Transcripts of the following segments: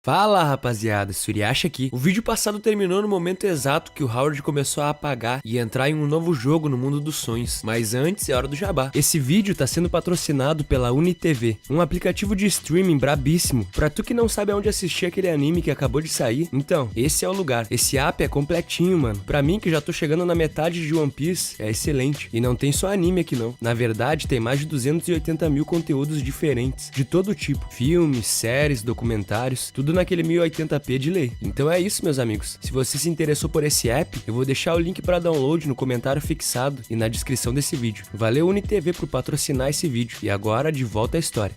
Fala rapaziada, Suriacha aqui. O vídeo passado terminou no momento exato que o Howard começou a apagar e entrar em um novo jogo no mundo dos sonhos. Mas antes é hora do jabá. Esse vídeo tá sendo patrocinado pela UniTV, um aplicativo de streaming brabíssimo. Pra tu que não sabe aonde assistir aquele anime que acabou de sair, então, esse é o lugar. Esse app é completinho, mano. Pra mim que já tô chegando na metade de One Piece, é excelente. E não tem só anime aqui não. Na verdade, tem mais de 280 mil conteúdos diferentes, de todo tipo. Filmes, séries, documentários, tudo naquele 1080p de lei. Então é isso, meus amigos. Se você se interessou por esse app, eu vou deixar o link para download no comentário fixado e na descrição desse vídeo. Valeu UniTV por patrocinar esse vídeo. E agora, de volta à história.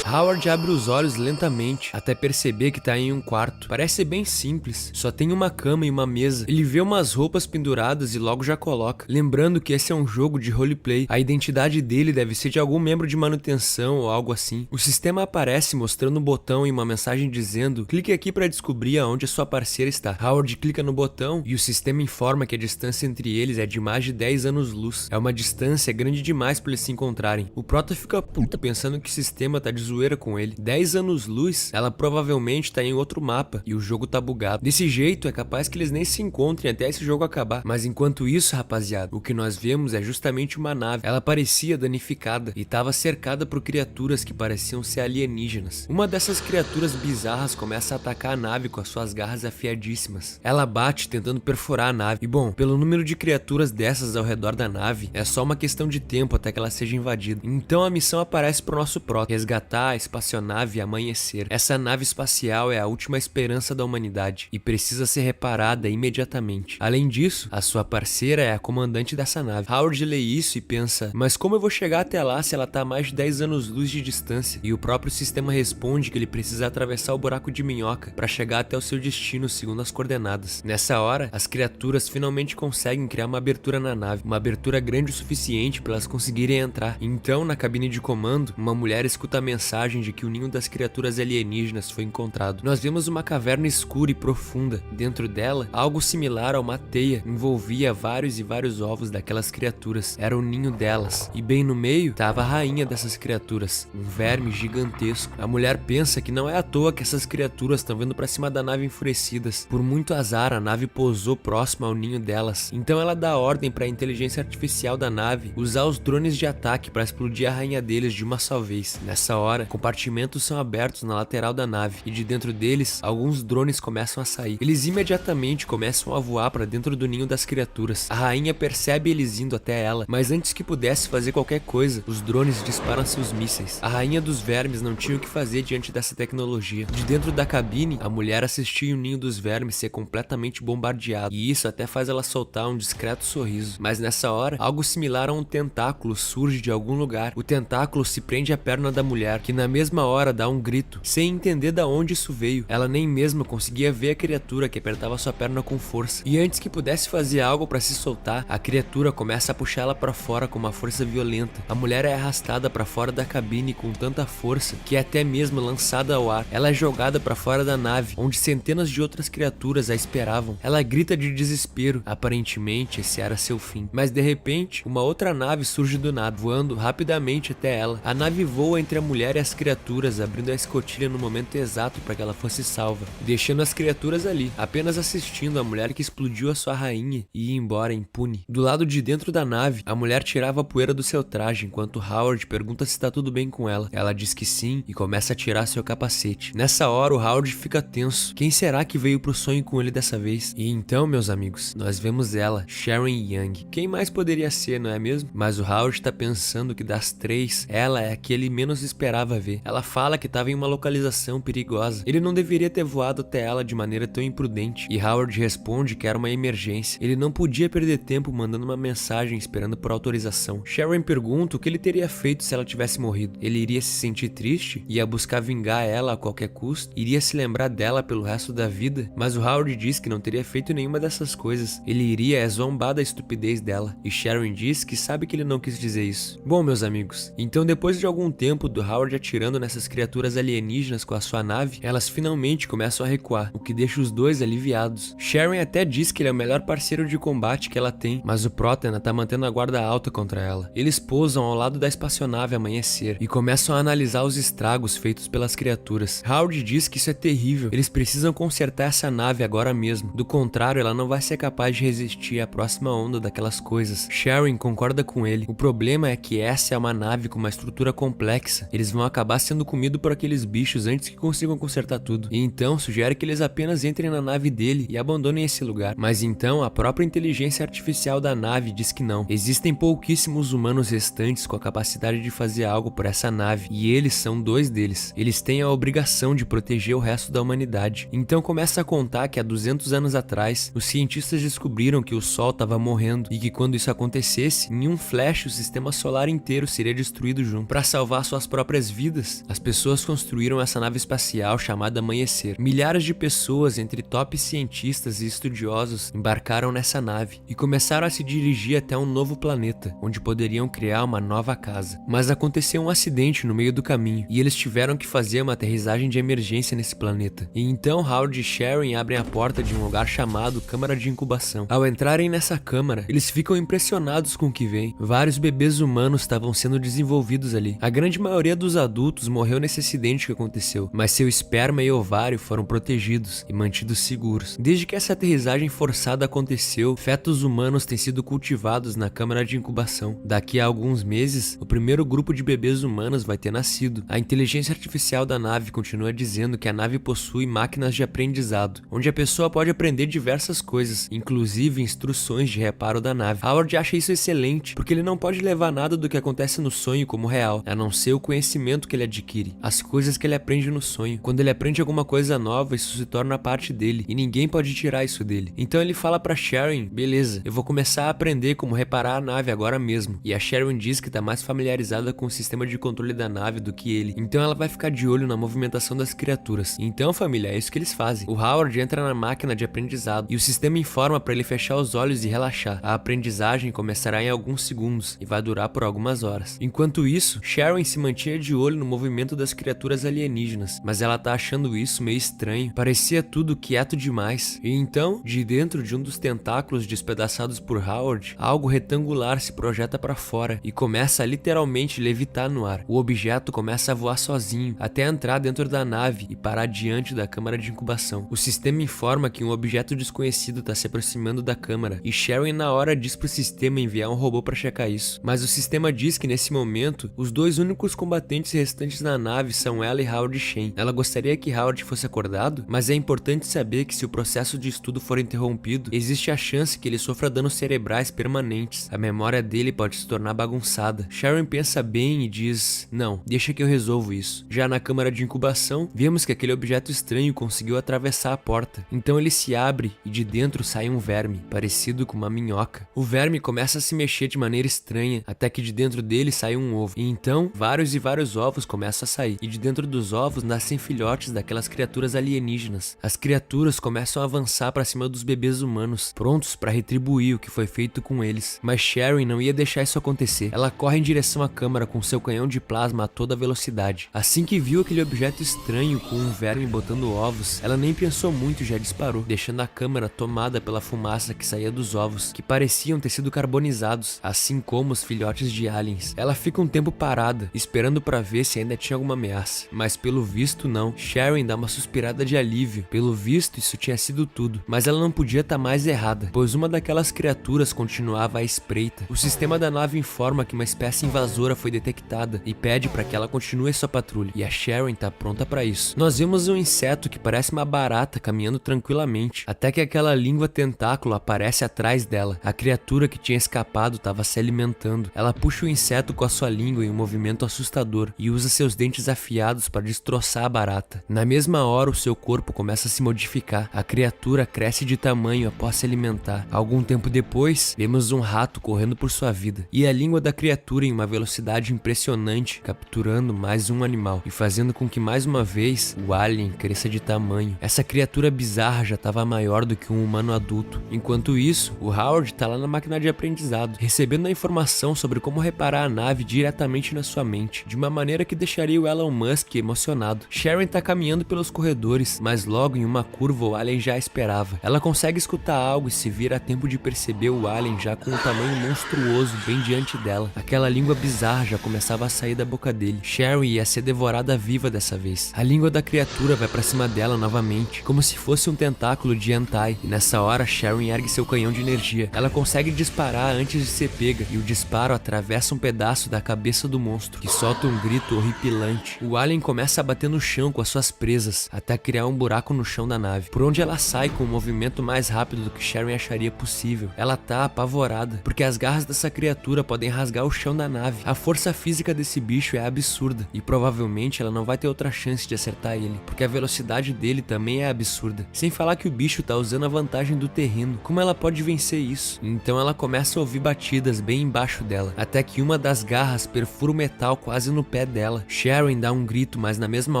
Howard abre os olhos lentamente, até perceber que tá em um quarto. Parece ser bem simples, só tem uma cama e uma mesa. Ele vê umas roupas penduradas e logo já coloca. Lembrando que esse é um jogo de roleplay, a identidade dele deve ser de algum membro de manutenção ou algo assim. O sistema aparece mostrando um botão e uma mensagem dizendo: clique aqui para descobrir aonde a sua parceira está. Howard clica no botão e o sistema informa que a distância entre eles é de mais de 10 anos-luz. É uma distância grande demais para eles se encontrarem. O Prota fica puta pensando que o sistema tá de zoeira com ele. 10 anos-luz, ela provavelmente tá em outro mapa e o jogo tá bugado. Desse jeito, é capaz que eles nem se encontrem até esse jogo acabar. Mas enquanto isso, rapaziada, o que nós vemos é justamente uma nave. Ela parecia danificada e tava cercada por criaturas que pareciam ser alienígenas. Uma dessas criaturas bizarras começa a atacar a nave com as suas garras afiadíssimas. Ela bate tentando perfurar a nave. E bom, pelo número de criaturas dessas ao redor da nave, é só uma questão de tempo até que ela seja invadida. Então a missão aparece pro nosso Prota: resgatar a espaçonave Amanhecer. Essa nave espacial é a última esperança da humanidade e precisa ser reparada imediatamente. Além disso, a sua parceira é a comandante dessa nave. Howard lê isso e pensa: mas como eu vou chegar até lá se ela tá a mais de 10 anos-luz de distância? E o próprio sistema responde que ele precisa atravessar o buraco de minhoca para chegar até o seu destino segundo as coordenadas. Nessa hora, as criaturas finalmente conseguem criar uma abertura na nave, uma abertura grande o suficiente para elas conseguirem entrar. Então, na cabine de comando, uma mulher escuta a mensagem de que o ninho das criaturas alienígenas foi encontrado. Nós vemos uma caverna escura e profunda. Dentro dela, algo similar a uma teia envolvia vários e vários ovos daquelas criaturas. Era o ninho delas. E bem no meio, estava a rainha dessas criaturas, um verme gigantesco. A mulher pensa que não é à toa que essas criaturas estão vindo para cima da nave enfurecidas. Por muito azar, a nave pousou próximo ao ninho delas. Então ela dá ordem para a inteligência artificial da nave usar os drones de ataque para explodir a rainha deles de uma só vez. Nessa hora, compartimentos são abertos na lateral da nave e de dentro deles, alguns drones começam a sair. Eles imediatamente começam a voar para dentro do ninho das criaturas. A rainha percebe eles indo até ela, mas antes que pudesse fazer qualquer coisa, os drones disparam seus mísseis. A rainha dos vermes não tinha o que fazer diante dessa tecnologia. De dentro da cabine, a mulher assistia o ninho dos vermes ser completamente bombardeado, e isso até faz ela soltar um discreto sorriso. Mas nessa hora, algo similar a um tentáculo surge de algum lugar. O tentáculo se prende à perna da mulher, que na mesma hora dá um grito, sem entender da onde isso veio. Ela nem mesmo conseguia ver a criatura que apertava sua perna com força. E antes que pudesse fazer algo para se soltar, a criatura começa a puxar ela para fora com uma força violenta. A mulher é arrastada para fora da cabine com tanta força que é até mesmo lançada ao ar. Ela é jogada para fora da nave, onde centenas de outras criaturas a esperavam. Ela grita de desespero. Aparentemente, esse era seu fim. Mas de repente, uma outra nave surge do nada, voando rapidamente até ela. A nave voa entre a mulher e as criaturas, abrindo a escotilha no momento exato para que ela fosse salva, deixando as criaturas ali, apenas assistindo a mulher que explodiu a sua rainha e ia embora impune. Do lado de dentro da nave, a mulher tirava a poeira do seu traje, enquanto Howard pergunta se está tudo bem com ela. Ela diz que sim e começa a tirar seu capacete. Nessa hora, o Howard fica tenso. Quem será que veio pro sonho com ele dessa vez? E então, meus amigos, nós vemos ela, Sharon Young. Quem mais poderia ser, não é mesmo? Mas o Howard tá pensando que das três, ela é a que ele menos esperava ver. Ela fala que estava em uma localização perigosa. Ele não deveria ter voado até ela de maneira tão imprudente. E Howard responde que era uma emergência. Ele não podia perder tempo mandando uma mensagem esperando por autorização. Sharon pergunta o que ele teria feito se ela tivesse morrido. Ele iria se sentir triste? Ia buscar vingar ela a qualquer custo? Iria se lembrar dela pelo resto da vida? Mas o Howard diz que não teria feito nenhuma dessas coisas. Ele iria zombar da estupidez dela. E Sharon diz que sabe que ele não quis dizer isso. Bom, meus amigos, então depois de algum tempo do Howard atirando nessas criaturas alienígenas com a sua nave, elas finalmente começam a recuar, o que deixa os dois aliviados. Sharon até diz que ele é o melhor parceiro de combate que ela tem, mas o Protena tá mantendo a guarda alta contra ela. Eles pousam ao lado da espaçonave Amanhecer e começam a analisar os estragos feitos pelas criaturas. Howard diz que isso é terrível, eles precisam consertar essa nave agora mesmo, do contrário ela não vai ser capaz de resistir à próxima onda daquelas coisas. Sharon concorda com ele, o problema é que essa é uma nave com uma estrutura complexa, eles vão acabar sendo comidos por aqueles bichos antes que consigam consertar tudo, e então sugere que eles apenas entrem na nave dele e abandonem esse lugar. Mas então a própria inteligência artificial da nave diz que não, existem pouquíssimos humanos restantes com a capacidade de fazer algo por essa nave, e eles são 2 deles, eles têm a obrigação de proteger o resto da humanidade. Então começa a contar que há 200 anos atrás, os cientistas descobriram que o Sol estava morrendo e que quando isso acontecesse, em um flash o sistema solar inteiro seria destruído junto. Para salvar suas próprias vidas, as pessoas construíram essa nave espacial chamada Amanhecer. Milhares de pessoas, entre top cientistas e estudiosos, embarcaram nessa nave e começaram a se dirigir até um novo planeta, onde poderiam criar uma nova casa. Mas aconteceu um acidente no meio do caminho e eles tiveram que fazer uma aterrissagem de emergência nesse planeta. E então Howard e Sharon abrem a porta de um lugar chamado Câmara de Incubação. Ao entrarem nessa câmara, eles ficam impressionados com o que vem. Vários bebês humanos estavam sendo desenvolvidos ali. A grande maioria dos adultos morreu nesse acidente que aconteceu, mas seu esperma e ovário foram protegidos e mantidos seguros. Desde que essa aterrissagem forçada aconteceu, fetos humanos têm sido cultivados na câmara de incubação. Daqui a alguns meses, o primeiro grupo de bebês humanos vai ter nascido. A inteligência artificial da nave continua dizendo que a nave possui máquinas de aprendizado, onde a pessoa pode aprender diversas coisas, inclusive instruções de reparo da nave. Howard acha isso excelente, porque ele não pode levar nada do que acontece no sonho como real, a não ser o conhecimento que ele adquire, as coisas que ele aprende no sonho. Quando ele aprende alguma coisa nova, isso se torna parte dele, e ninguém pode tirar isso dele. Então ele fala pra Sharon, beleza, eu vou começar a aprender como reparar a nave agora mesmo. E a Sharon diz que tá mais familiarizada com o sistema de controle da nave do que ele, então ela vai ficar de olho na movimentação das criaturas. Então, família, é isso que eles fazem. O Howard entra na máquina de aprendizado e o sistema informa para ele fechar os olhos e relaxar. A aprendizagem começará em alguns segundos e vai durar por algumas horas. Enquanto isso, Sharon se mantinha de olho no movimento das criaturas alienígenas, mas ela tá achando isso meio estranho. Parecia tudo quieto demais. E então, de dentro de um dos tentáculos despedaçados por Howard, algo retangular se projeta para fora e começa a literalmente levitar no ar. O objeto começa a voar sozinho até entrar dentro da nave e parar diante da câmara de incubação. O sistema informa que um objeto desconhecido está se aproximando da câmara e Sharon na hora diz pro sistema enviar um robô para checar isso. Mas o sistema diz que nesse momento, os 2 únicos combatentes restantes na nave são ela e Howard Shane. Ela gostaria que Howard fosse acordado, mas é importante saber que se o processo de estudo for interrompido, existe a chance que ele sofra danos cerebrais permanentes. A memória dele pode se tornar bagunçada. Sharon pensa bem e diz, não, deixa que eu resolvo isso. Já na câmara de incubação, vemos que aquele objeto estranho conseguiu atravessar a porta. Então ele se abre e de dentro sai um verme, parecido com uma minhoca. O verme começa a se mexer de maneira estranha, até que de dentro dele sai um ovo. E então, vários e vários ovos começam a sair. E de dentro dos ovos nascem filhotes daquelas criaturas alienígenas. As criaturas começam a avançar para cima dos bebês humanos, prontos para retribuir o que foi feito com eles. Mas Sharon não ia deixar isso acontecer. Ela corre em direção à câmara com seu canhão de plasma a toda velocidade. Assim que viu aquele objeto estranho com um verme botando ovos, ela nem pensou muito e já disparou, deixando a câmara tomada pela fumaça que saía dos ovos, que pareciam ter sido carbonizados, assim como os filhotes de aliens. Ela fica um tempo parada, esperando para ver se ainda tinha alguma ameaça, mas pelo visto não. Sharon dá uma suspirada de alívio, pelo visto isso tinha sido tudo, mas ela não podia estar mais errada, pois uma daquelas criaturas continuava à espreita. O sistema da nave informa que uma espécie invasora foi detectada e pede para que ela continue sua patrulha, e a Sharon tá pronta para isso. Nós vemos um inseto que parece uma barata caminhando tranquilamente, até que aquela língua tentáculo aparece atrás dela. A criatura que tinha escapado estava se alimentando. Ela puxa o inseto com a sua língua em um movimento assustador e usa seus dentes afiados para destroçar a barata. Na mesma hora, o seu corpo começa a se modificar. A criatura cresce de tamanho após se alimentar. Algum tempo depois, vemos um rato correndo por sua vida, e a língua da criatura em uma velocidade impressionante, capturando mais um animal e fazendo com que mais uma vez o alien cresça de tamanho. Essa criatura bizarra já estava maior do que um humano adulto. Enquanto isso, o Howard está lá na máquina de aprendizado, recebendo a informação sobre como reparar a nave diretamente na sua mente, de uma maneira maneira que deixaria o Elon Musk emocionado. Sharon tá caminhando pelos corredores, mas logo em uma curva o alien já esperava. Ela consegue escutar algo e se vira a tempo de perceber o alien já com um tamanho monstruoso bem diante dela. Aquela língua bizarra já começava a sair da boca dele. Sharon ia ser devorada viva dessa vez. A língua da criatura vai pra cima dela novamente, como se fosse um tentáculo de hentai. E nessa hora Sharon ergue seu canhão de energia. Ela consegue disparar antes de ser pega, e o disparo atravessa um pedaço da cabeça do monstro, que solta um grito horripilante. O alien começa a bater no chão com as suas presas, até criar um buraco no chão da nave, por onde ela sai com um movimento mais rápido do que Sharon acharia possível. Ela tá apavorada, porque as garras dessa criatura podem rasgar o chão da nave. A força física desse bicho é absurda, e provavelmente ela não vai ter outra chance de acertar ele, porque a velocidade dele também é absurda. Sem falar que o bicho tá usando a vantagem do terreno. Como ela pode vencer isso? Então ela começa a ouvir batidas bem embaixo dela, até que uma das garras perfura o metal quase no pé dela. Sharon dá um grito, mas na mesma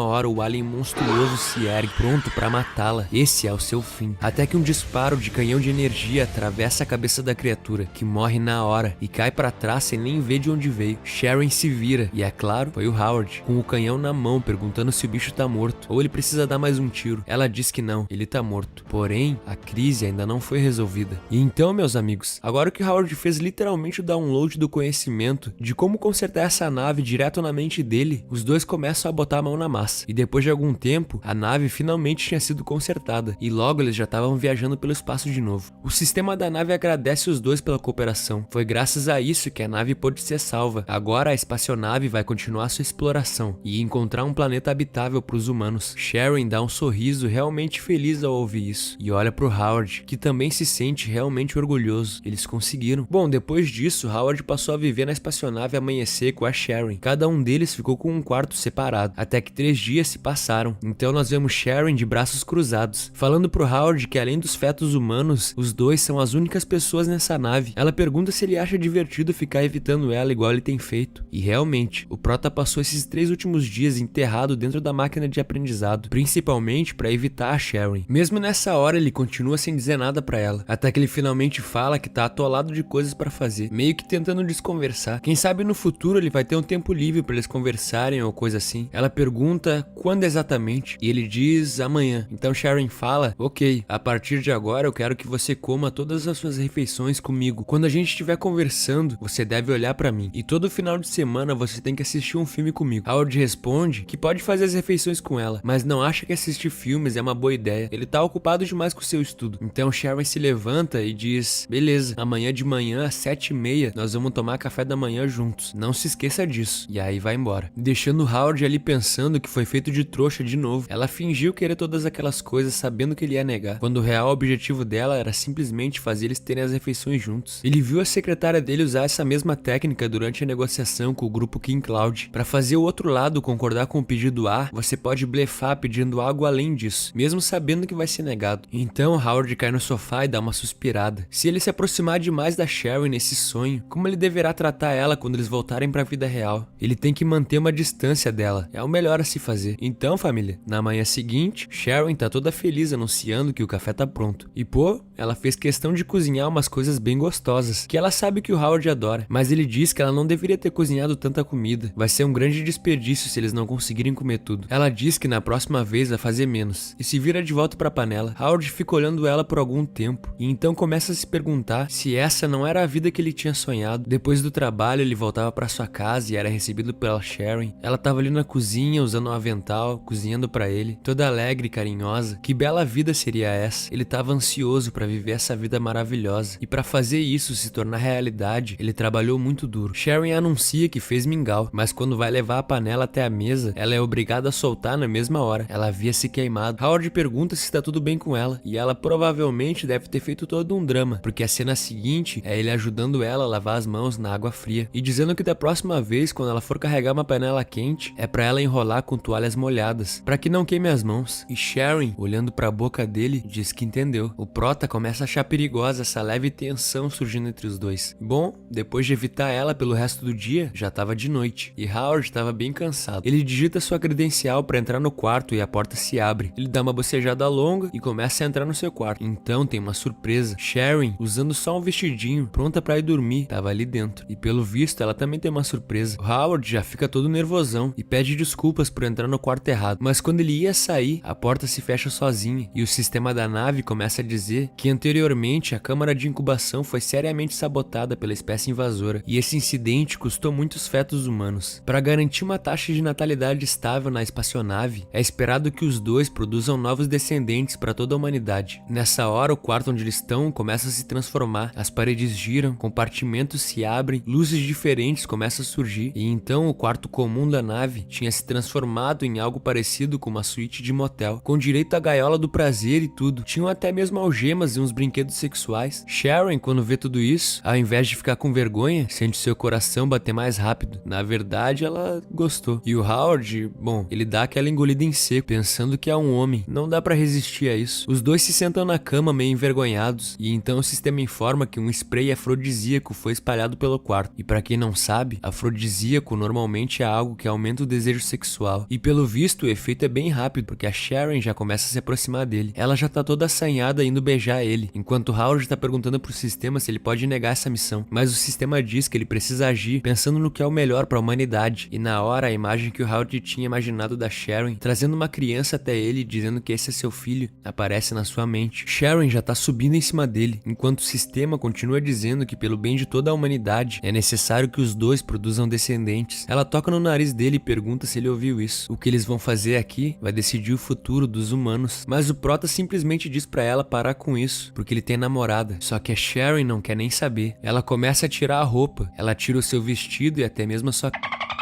hora o alien monstruoso se ergue, pronto pra matá-la. Esse é o seu fim. Até que um disparo de canhão de energia atravessa a cabeça da criatura, que morre na hora e cai pra trás sem nem ver de onde veio. Sharon se vira, e é claro, foi o Howard, com o canhão na mão, perguntando se o bicho tá morto, ou ele precisa dar mais um tiro. Ela diz que não, ele tá morto. Porém, a crise ainda não foi resolvida. E então, meus amigos, agora que o Howard fez literalmente o download do conhecimento de como consertar essa nave direto na mente dele, os dois começam a botar a mão na massa. E depois de algum tempo, a nave finalmente tinha sido consertada, e logo eles já estavam viajando pelo espaço de novo. O sistema da nave agradece os dois pela cooperação. Foi graças a isso que a nave pôde ser salva. Agora a espaçonave vai continuar sua exploração e encontrar um planeta habitável para os humanos. Sharon dá um sorriso realmente feliz ao ouvir isso, e olha pro Howard, que também se sente realmente orgulhoso. Eles conseguiram. Bom, depois disso, Howard passou a viver na espaçonave Amanhecer com a Sharon. Cada um deles ficou com um quarto separado, até que 3 dias se passaram. Então nós vemos Sharon de braços cruzados, falando pro Howard que além dos fetos humanos, os dois são as únicas pessoas nessa nave. Ela pergunta se ele acha divertido ficar evitando ela igual ele tem feito. E realmente, o Prota passou esses 3 últimos dias enterrado dentro da máquina de aprendizado, principalmente para evitar a Sharon. Mesmo nessa hora ele continua sem dizer nada pra ela, até que ele finalmente fala que tá atolado de coisas pra fazer, meio que tentando desconversar. Quem sabe no futuro ele vai ter um tempo livre pra eles conversarem ou coisa assim. Ela pergunta quando exatamente, e ele diz amanhã. Então Sharon fala, ok, a partir de agora eu quero que você coma todas as suas refeições comigo. Quando a gente estiver conversando, você deve olhar pra mim, e todo final de semana você tem que assistir um filme comigo. Howard responde que pode fazer as refeições com ela, mas não acha que assistir filmes é uma boa ideia. Ele tá ocupado demais com o seu estudo. Então Sharon se levanta e diz, beleza, amanhã de manhã às 7h30 nós vamos tomar café da manhã juntos. Não se esqueça disso. E aí vai embora, deixando Howard ali pensando que foi feito de trouxa de novo. Ela fingiu querer todas aquelas coisas sabendo que ele ia negar, quando o real objetivo dela era simplesmente fazer eles terem as refeições juntos. Ele viu a secretária dele usar essa mesma técnica durante a negociação com o grupo King Cloud. Para fazer o outro lado concordar com o pedido A, você pode blefar pedindo algo além disso, mesmo sabendo que vai ser negado. Então Howard cai no sofá e dá uma suspirada. Se ele se aproximar demais da Sharon nesse sonho, como ele deverá tratar ela quando eles voltarem para a vida real? Ele tem que manter uma distância dela, é o melhor a se fazer. Então, família, na manhã seguinte, Sharon tá toda feliz anunciando que o café tá pronto. E pô, ela fez questão de cozinhar umas coisas bem gostosas, que ela sabe que o Howard adora, mas ele diz que ela não deveria ter cozinhado tanta comida. Vai ser um grande desperdício se eles não conseguirem comer tudo. Ela diz que na próxima vez vai fazer menos, e se vira de volta pra panela. Howard fica olhando ela por algum tempo, e então começa a se perguntar se essa não era a vida que ele tinha sonhado. Depois do trabalho, ele voltava pra sua casa e era recebido pela Sharon. Ela tava ali na cozinha, usando um avental, cozinhando pra ele, toda alegre e carinhosa. Que bela vida seria essa? Ele tava ansioso pra viver essa vida maravilhosa, e pra fazer isso se tornar realidade, ele trabalhou muito duro. Sharon anuncia que fez mingau, mas quando vai levar a panela até a mesa, ela é obrigada a soltar na mesma hora. Ela havia se queimado. Howard pergunta se está tudo bem com ela, e ela provavelmente deve ter feito todo um drama, porque a cena seguinte é ele ajudando ela a lavar as mãos na água fria, e dizendo que da próxima vez, quando ela for carregar uma panela quente, é pra ela enrolar com toalhas molhadas, pra que não queime as mãos. E Sharon, olhando pra boca dele, diz que entendeu. O Prota começa a achar perigosa essa leve tensão surgindo entre os dois. Bom, depois de evitar ela pelo resto do dia, já tava de noite, e Howard estava bem cansado. Ele digita sua credencial pra entrar no quarto e a porta se abre. Ele dá uma bocejada longa e começa a entrar no seu quarto. Então tem uma surpresa. Sharon, usando só um vestidinho, pronta pra ir dormir, tava ali dentro. E pelo visto, ela também tem uma surpresa. O Howard já fica fica todo nervosão e pede desculpas por entrar no quarto errado. Mas quando ele ia sair, a porta se fecha sozinha e o sistema da nave começa a dizer que anteriormente a câmara de incubação foi seriamente sabotada pela espécie invasora e esse incidente custou muitos fetos humanos. Para garantir uma taxa de natalidade estável na espaçonave, é esperado que os dois produzam novos descendentes para toda a humanidade. Nessa hora, o quarto onde eles estão começa a se transformar, as paredes giram, compartimentos se abrem, luzes diferentes começam a surgir e então o quarto comum da nave tinha se transformado em algo parecido com uma suíte de motel, com direito à gaiola do prazer e tudo. Tinham até mesmo algemas e uns brinquedos sexuais. Sharon, quando vê tudo isso, ao invés de ficar com vergonha, sente seu coração bater mais rápido. Na verdade, ela gostou. E o Howard, bom, ele dá aquela engolida em seco, pensando que é um homem. Não dá pra resistir a isso. Os dois se sentam na cama meio envergonhados, e então o sistema informa que um spray afrodisíaco foi espalhado pelo quarto. E pra quem não sabe, afrodisíaco normalmente é algo que aumenta o desejo sexual. E pelo visto, o efeito é bem rápido, porque a Sharon já começa a se aproximar dele. Ela já tá toda assanhada indo beijar ele, enquanto Howard tá perguntando pro sistema se ele pode negar essa missão. Mas o sistema diz que ele precisa agir pensando no que é o melhor pra humanidade. E na hora, a imagem que o Howard tinha imaginado da Sharon, trazendo uma criança até ele, dizendo que esse é seu filho, aparece na sua mente. Sharon já tá subindo em cima dele, enquanto o sistema continua dizendo que pelo bem de toda a humanidade, é necessário que os dois produzam descendentes. Ela toca no nariz dele e pergunta se ele ouviu isso. O que eles vão fazer aqui vai decidir o futuro dos humanos. Mas o Prota simplesmente diz pra ela parar com isso, porque ele tem namorada. Só que a Sharon não quer nem saber. Ela começa a tirar a roupa, ela tira o seu vestido e até mesmo a sua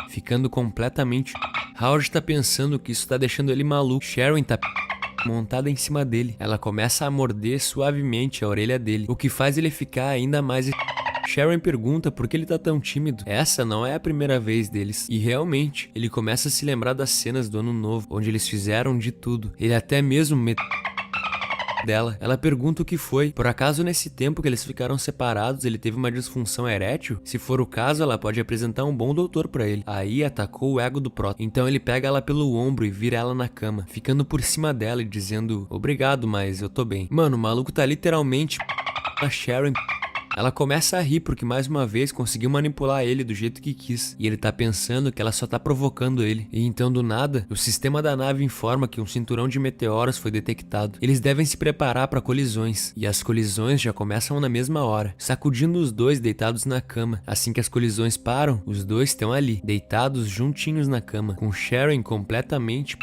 ficando completamente. Howard tá pensando que isso tá deixando ele maluco. Sharon tá montada em cima dele. Ela começa a morder suavemente a orelha dele, o que faz ele ficar ainda mais. Sharon pergunta por que ele tá tão tímido. Essa não é a primeira vez deles. E realmente, ele começa a se lembrar das cenas do Ano Novo, onde eles fizeram de tudo. Ele até mesmo dela. Ela pergunta o que foi. Por acaso nesse tempo que eles ficaram separados ele teve uma disfunção erétil? Se for o caso, ela pode apresentar um bom doutor pra ele. Aí atacou o ego do Prota. Então ele pega ela pelo ombro e vira ela na cama, ficando por cima dela e dizendo: obrigado, mas eu tô bem. Mano, o maluco tá literalmente a Sharon. Ela começa a rir porque mais uma vez conseguiu manipular ele do jeito que quis, e ele tá pensando que ela só tá provocando ele. E então do nada, o sistema da nave informa que um cinturão de meteoros foi detectado. Eles devem se preparar para colisões, e as colisões já começam na mesma hora, sacudindo os dois deitados na cama. Assim que as colisões param, os dois estão ali, deitados juntinhos na cama, com Sharon completamente.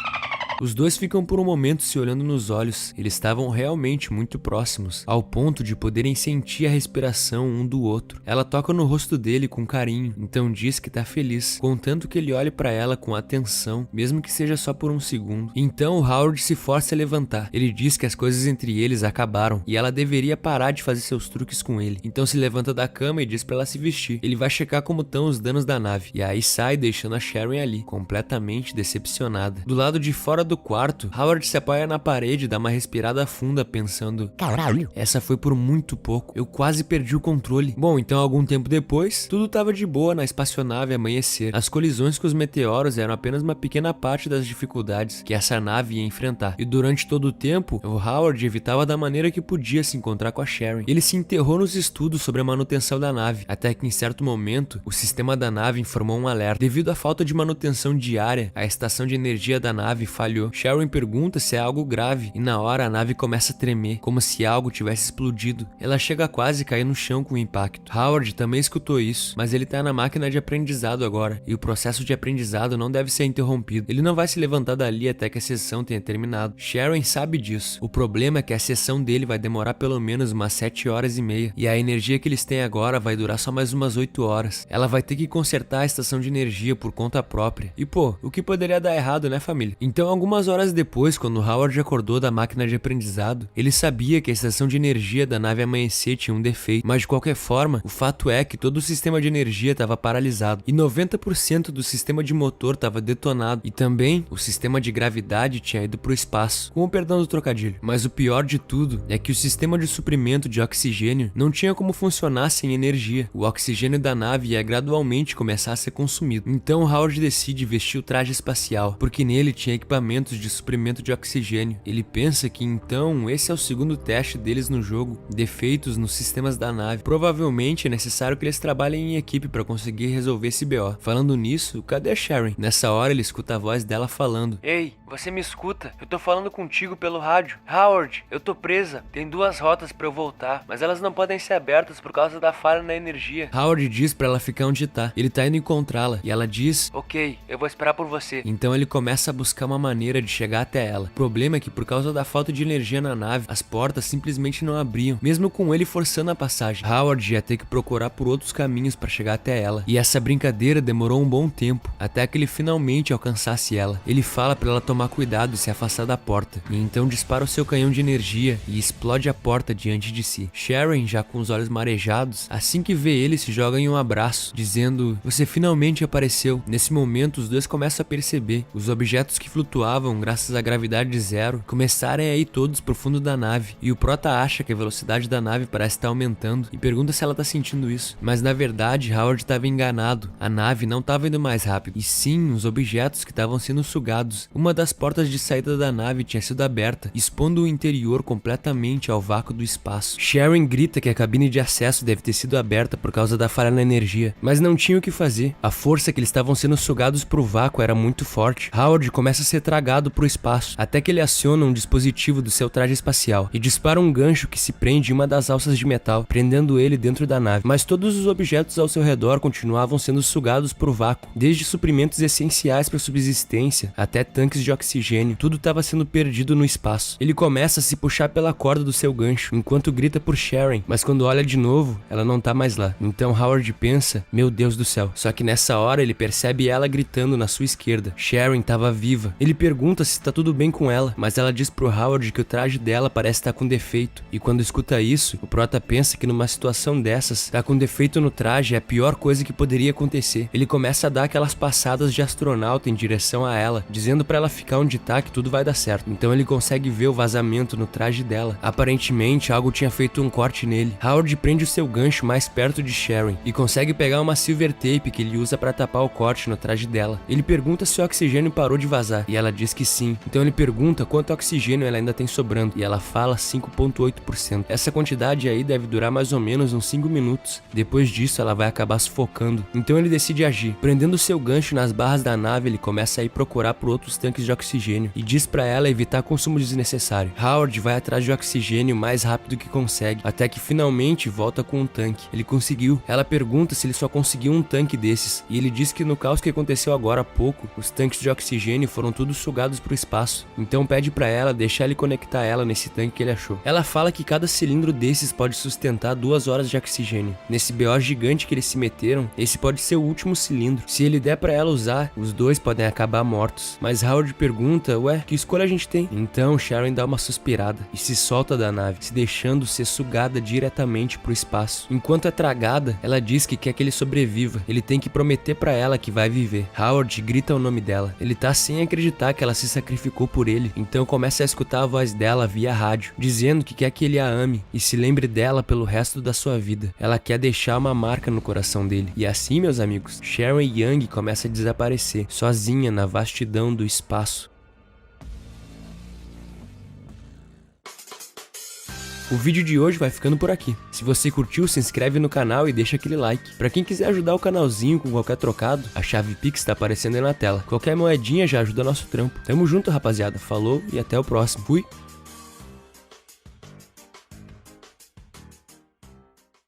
Os dois ficam por um momento se olhando nos olhos. Eles estavam realmente muito próximos, ao ponto de poderem sentir a respiração um do outro. Ela toca no rosto dele com carinho, então diz que tá feliz, contanto que ele olhe pra ela com atenção, mesmo que seja só por um segundo. Então o Howard se força a levantar. Ele diz que as coisas entre eles acabaram, e ela deveria parar de fazer seus truques com ele. Então se levanta da cama e diz pra ela se vestir. Ele vai checar como estão os danos da nave, e aí sai deixando a Sharon ali, completamente decepcionada. Do lado de fora do quarto, Howard se apoia na parede e dá uma respirada funda pensando: caralho, essa foi por muito pouco, eu quase perdi o controle. Bom, então algum tempo depois, tudo tava de boa na espaçonave amanhecer. As colisões com os meteoros eram apenas uma pequena parte das dificuldades que essa nave ia enfrentar. E durante todo o tempo, o Howard evitava da maneira que podia se encontrar com a Sharon. Ele se enterrou nos estudos sobre a manutenção da nave, até que em certo momento, o sistema da nave informou um alerta. Devido à falta de manutenção diária, a estação de energia da nave falhou. Sharon pergunta se é algo grave, e na hora a nave começa a tremer, como se algo tivesse explodido. Ela chega a quase cair no chão com o impacto. Howard também escutou isso, mas ele tá na máquina de aprendizado agora, e o processo de aprendizado não deve ser interrompido. Ele não vai se levantar dali até que a sessão tenha terminado. Sharon sabe disso. O problema é que a sessão dele vai demorar pelo menos umas 7 horas e meia, e a energia que eles têm agora vai durar só mais umas 8 horas. Ela vai ter que consertar a estação de energia por conta própria. E pô, o que poderia dar errado, né, família? Então algumas horas depois, quando Howard acordou da máquina de aprendizado, ele sabia que a estação de energia da nave amanhecer tinha um defeito, mas de qualquer forma, o fato é que todo o sistema de energia estava paralisado, e 90% do sistema de motor estava detonado, e também o sistema de gravidade tinha ido pro espaço, com o perdão do trocadilho. Mas o pior de tudo é que o sistema de suprimento de oxigênio não tinha como funcionar sem energia. O oxigênio da nave ia gradualmente começar a ser consumido. Então Howard decide vestir o traje espacial, porque nele tinha equipamento equipamentos de suprimento de oxigênio. Ele pensa que então esse é o segundo teste deles no jogo, defeitos nos sistemas da nave. Provavelmente é necessário que eles trabalhem em equipe para conseguir resolver esse BO. Falando nisso, cadê a Sharon? Nessa hora ele escuta a voz dela falando: Ei, você me escuta? Eu tô falando contigo pelo rádio. Howard, eu tô presa. Tem 2 rotas pra eu voltar, mas elas não podem ser abertas por causa da falha na energia. Howard diz pra ela ficar onde tá. Ele tá indo encontrá-la e ela diz: Ok, eu vou esperar por você. Então ele começa a buscar uma maneira de chegar até ela. O problema é que por causa da falta de energia na nave, as portas simplesmente não abriam, mesmo com ele forçando a passagem. Howard ia ter que procurar por outros caminhos pra chegar até ela. E essa brincadeira demorou um bom tempo, até que ele finalmente alcançasse ela. Ele fala pra ela tomar cuidado e se afastar da porta, e então dispara o seu canhão de energia e explode a porta diante de si. Sharon, já com os olhos marejados, assim que vê ele, se joga em um abraço, dizendo: você finalmente apareceu. Nesse momento, os dois começam a perceber os objetos que flutuavam graças à gravidade zero começarem a ir todos pro fundo da nave, e o Prota acha que a velocidade da nave parece estar aumentando e pergunta se ela tá sentindo isso, mas na verdade Howard estava enganado. A nave não estava indo mais rápido, e sim os objetos que estavam sendo sugados. Uma das portas de saída da nave tinha sido aberta, expondo o interior completamente ao vácuo do espaço. Sharon grita que a cabine de acesso deve ter sido aberta por causa da falha na energia, mas não tinha o que fazer. A força que eles estavam sendo sugados pro vácuo era muito forte. Howard começa a ser tragado pro espaço, até que ele aciona um dispositivo do seu traje espacial e dispara um gancho que se prende em uma das alças de metal, prendendo ele dentro da nave. Mas todos os objetos ao seu redor continuavam sendo sugados pro vácuo, desde suprimentos essenciais para subsistência até tanques de oxigênio. Tudo estava sendo perdido no espaço. Ele começa a se puxar pela corda do seu gancho, enquanto grita por Sharon, mas quando olha de novo, ela não tá mais lá. Então Howard pensa: meu Deus do céu. Só que nessa hora ele percebe ela gritando na sua esquerda. Sharon estava viva. Ele pergunta se tá tudo bem com ela, mas ela diz pro Howard que o traje dela parece estar com defeito. E quando escuta isso, o Prota pensa que numa situação dessas, tá com defeito no traje é a pior coisa que poderia acontecer. Ele começa a dar aquelas passadas de astronauta em direção a ela, dizendo pra ela ficar onde tá que tudo vai dar certo. Então ele consegue ver o vazamento no traje dela. Aparentemente algo tinha feito um corte nele. Howard prende o seu gancho mais perto de Sharon e consegue pegar uma silver tape que ele usa pra tapar o corte no traje dela. Ele pergunta se o oxigênio parou de vazar e ela diz que sim. Então ele pergunta quanto oxigênio ela ainda tem sobrando e ela fala 5,8%. Essa quantidade aí deve durar mais ou menos uns 5 minutos. Depois disso ela vai acabar sufocando. Então ele decide agir. Prendendo seu gancho nas barras da nave, ele começa a ir procurar por outros tanques de oxigênio e diz pra ela evitar consumo desnecessário. Howard vai atrás de oxigênio o mais rápido que consegue, até que finalmente volta com um tanque. Ele conseguiu. Ela pergunta se ele só conseguiu um tanque desses, e ele diz que no caos que aconteceu agora há pouco, os tanques de oxigênio foram todos sugados pro espaço. Então pede pra ela deixar ele conectar ela nesse tanque que ele achou. Ela fala que cada cilindro desses pode sustentar 2 horas de oxigênio. Nesse BO gigante que eles se meteram, esse pode ser o último cilindro. Se ele der pra ela usar, os dois podem acabar mortos. Mas Howard pergunta: ué, que escolha a gente tem? Então Sharon dá uma suspirada e se solta da nave, se deixando ser sugada diretamente pro espaço. Enquanto é tragada, ela diz que quer que ele sobreviva. Ele tem que prometer pra ela que vai viver. Howard grita o nome dela. Ele tá sem acreditar que ela se sacrificou por ele. Então começa a escutar a voz dela via rádio, dizendo que quer que ele a ame e se lembre dela pelo resto da sua vida. Ela quer deixar uma marca no coração dele. E assim, meus amigos, Sharon Young começa a desaparecer, sozinha na vastidão do espaço. O vídeo de hoje vai ficando por aqui. Se você curtiu, se inscreve no canal e deixa aquele like. Pra quem quiser ajudar o canalzinho com qualquer trocado, a chave Pix tá aparecendo aí na tela. Qualquer moedinha já ajuda nosso trampo. Tamo junto, rapaziada. Falou e até o próximo. Fui!